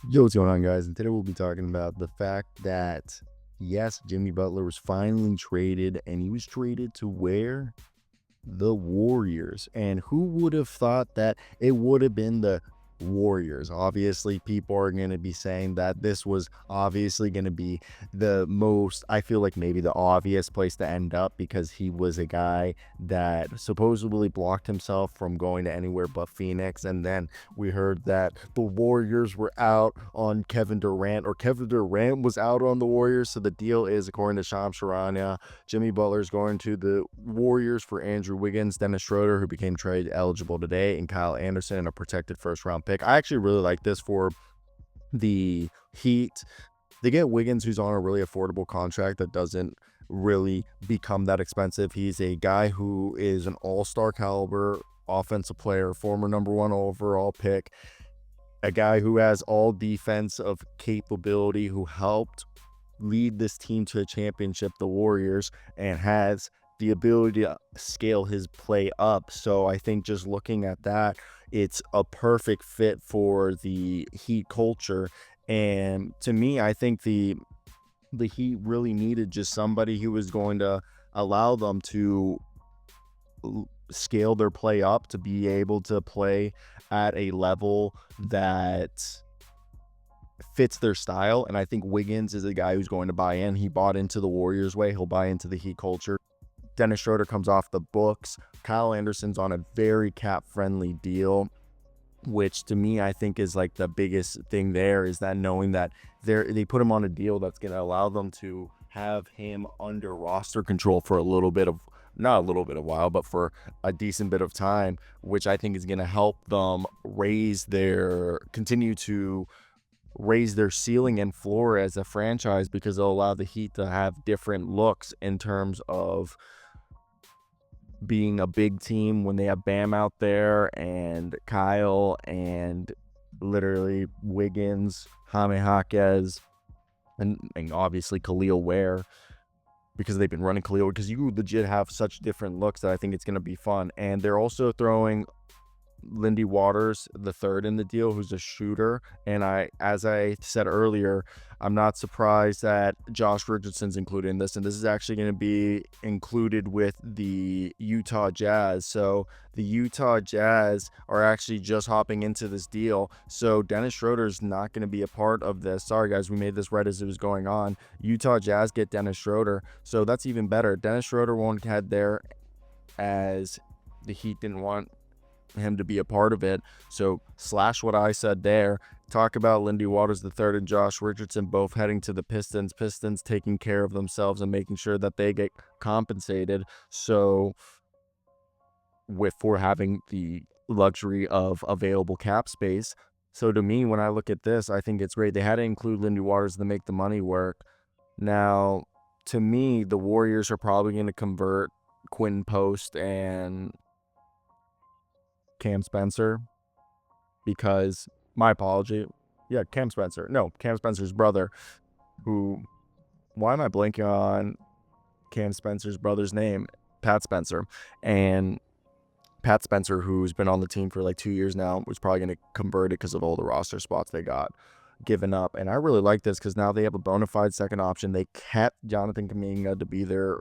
Yo, what's going on, guys? And today we'll be talking about the fact that, yes, Jimmy Butler was finally traded, and he was traded to where? The Warriors. And who would have thought that it would have been the Warriors? Obviously, people are going to be saying that this was obviously going to be the most, I feel like maybe the obvious place to end up, because he was a guy that supposedly blocked himself from going to anywhere but Phoenix. And then we heard that the Warriors were out on Kevin Durant, or Kevin Durant was out on the Warriors. So the deal is, according to Shams Charania, Jimmy Butler's going to the Warriors for Andrew Wiggins, Dennis Schroder, who became trade eligible today, and Kyle Anderson, and a protected first-round pick. I actually really like this for the Heat. They get Wiggins, who's on a really affordable contract that doesn't really become that expensive. He's a guy who is an all-star caliber offensive player, former number one overall pick, a guy who has all defensive capability, who helped lead this team to a championship, the Warriors, and has the ability to scale his play up. So I think just looking at that, it's a perfect fit for the Heat culture. And to me, I think the Heat really needed just somebody who was going to allow them to scale their play up, to be able to play at a level that fits their style. And I think Wiggins is a guy who's going to buy in. He bought into the Warriors way. He'll buy into the Heat culture. Dennis Schroder comes off the books. Kyle Anderson's on a very cap-friendly deal, which to me, I think is like the biggest thing there, is that knowing that they put him on a deal that's going to allow them to have him under roster control for a little bit of, not a little bit of while, but for a decent bit of time, which I think is going to help them continue to raise their ceiling and floor as a franchise, because they'll allow the Heat to have different looks in terms of being a big team when they have Bam out there, and Kyle, and literally Wiggins, Jaime Jaquez, and obviously Khalil Ware, because they've been running Khalil, because you legit have such different looks that I think it's going to be fun. And they're also throwing Lindy Waters the third in the deal, who's a shooter. And as I said earlier, I'm not surprised that Josh Richardson's included in this, and this is actually going to be included with the Utah Jazz. So the Utah Jazz are actually just hopping into this deal. So Dennis Schroeder is not going to be a part of this. Sorry guys, we made this right as it was going on. Utah Jazz get Dennis Schroeder, so that's even better. Dennis Schroeder won't head there, as the Heat didn't want him to be a part of it. So slash what I said there. Talk about Lindy Waters the third and Josh Richardson both heading to the Pistons. Pistons taking care of themselves and making sure that they get compensated. So for having the luxury of available cap space. So to me, when I look at this, I think it's great. They had to include Lindy Waters to make the money work. Now, to me, the Warriors are probably going to convert Quinn Post and Cam Spencer, because, my apology, yeah, Cam Spencer. No, Cam Spencer's brother, who, why am I blanking on Cam Spencer's brother's name? Pat Spencer. And Pat Spencer, who's been on the team for like 2 years now, was probably going to convert it because of all the roster spots they got given up. And I really like this, because now they have a bona fide second option. They kept Jonathan Kuminga to be their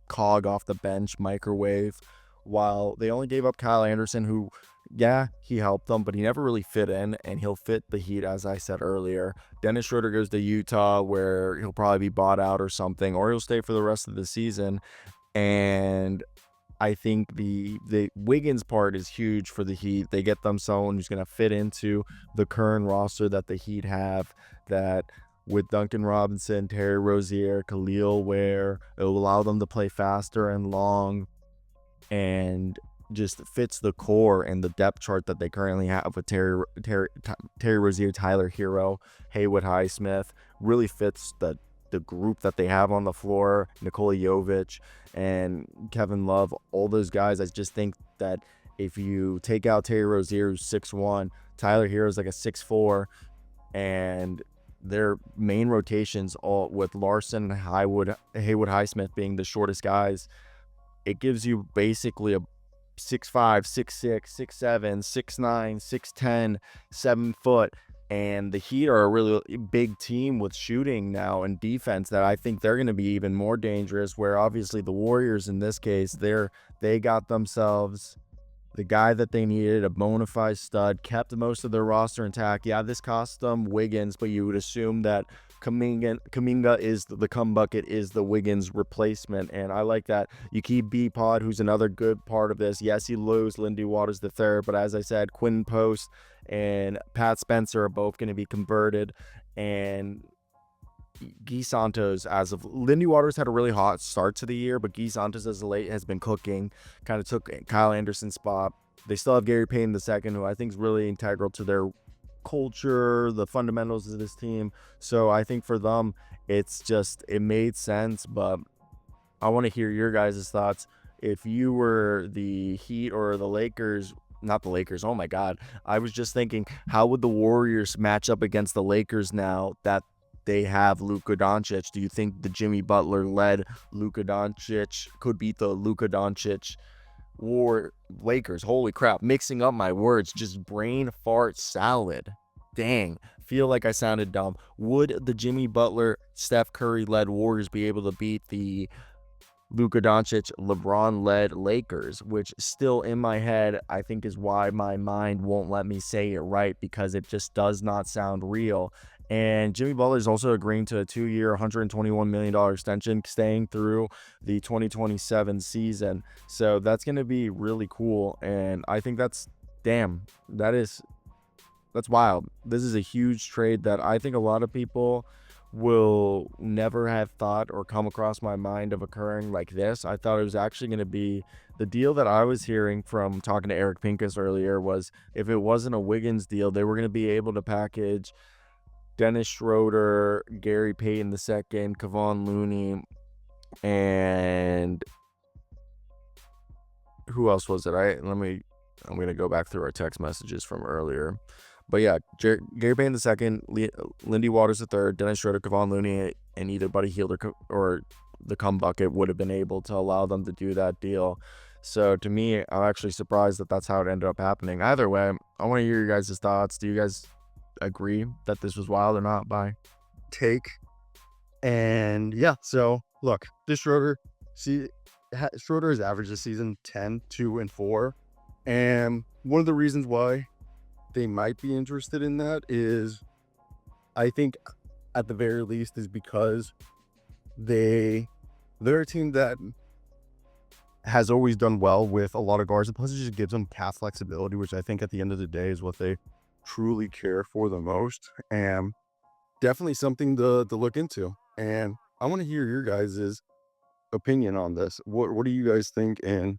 cog off the bench microwave, while they only gave up Kyle Anderson, who, yeah, he helped them, but he never really fit in, and he'll fit the Heat, as I said earlier. Dennis Schroder goes to Utah, where he'll probably be bought out or something, or he'll stay for the rest of the season. And I think the Wiggins part is huge for the Heat. They get them someone who's going to fit into the current roster that the Heat have, that with Duncan Robinson, Terry Rozier, Khalil Ware, it will allow them to play faster and long, and just fits the core and the depth chart that they currently have with Terry Rozier, Tyler Hero, Haywood Highsmith. Really fits the group that they have on the floor. Nikola Jovic and Kevin Love, all those guys. I just think that if you take out Terry Rozier, who's 6'1", Tyler Hero's like a 6'4", and their main rotations, all with Larson and Haywood Highsmith being the shortest guys, it gives you basically a 6'5", 6'6", 6'7", 6'9", 6'10", 7 foot And the Heat are a really big team with shooting now and defense that I think they're going to be even more dangerous. Where obviously the Warriors in this case, they got themselves the guy that they needed, a bona fide stud, kept most of their roster intact. Yeah, this cost them Wiggins, but you would assume that Kaminga is the come bucket is the Wiggins replacement, and I like that. You keep B-Pod, who's another good part of this. Yes, you lose Lindy Waters the third, but as I said, Quinn Post and Pat Spencer are both going to be converted, and Guy Santos, as of Lindy Waters had a really hot start to the year, but Guy Santos as of late has been cooking, kind of took Kyle Anderson's spot. They still have Gary Payton II, who I think is really integral to their culture, the fundamentals of this team. So I think for them, it made sense, but I want to hear your guys' thoughts. If you were the Heat or the Lakers, not the Lakers, oh my God. I was just thinking, how would the Warriors match up against the Lakers now that they have Luka Doncic? Do you think the Jimmy Butler led Luka Doncic could beat the Luka Doncic War Lakers? Holy crap, mixing up my words, just brain fart salad. Dang, feel like I sounded dumb. Would the Jimmy Butler, Steph Curry led Warriors be able to beat the Luka Doncic, LeBron-led Lakers, which still in my head, I think is why my mind won't let me say it right, because it just does not sound real. And Jimmy Butler is also agreeing to a 2-year, $121 million extension, staying through the 2027 season. So that's going to be really cool. And I think damn, that's wild. This is a huge trade that I think a lot of people will never have thought or come across my mind of occurring like this. I thought it was actually going to be the deal that I was hearing from talking to Eric Pincus earlier was if it wasn't a Wiggins deal, they were going to be able to package Dennis Schroder, Gary Payton II, Kevon Looney, and who else was it? I'm going to go back through our text messages from earlier. But yeah, Gary Payton II, Lindy Waters III, Dennis Schroder, Kevon Looney, and either Buddy Hield or the Cum Bucket would have been able to allow them to do that deal. So to me, I'm actually surprised that that's how it ended up happening. Either way, I want to hear your guys' thoughts. Do you guys agree that this was wild or not? By Take. And yeah, so look, this Schroder, Schroder has averaged this season 10, 2, and 4. And one of the reasons why they might be interested in that is I think at the very least is because they're a team that has always done well with a lot of guards. And plus it just gives them calf flexibility, which I think at the end of the day is what they truly care for the most. And definitely something to look into. And I want to hear your guys' opinion on this. What do you guys think? And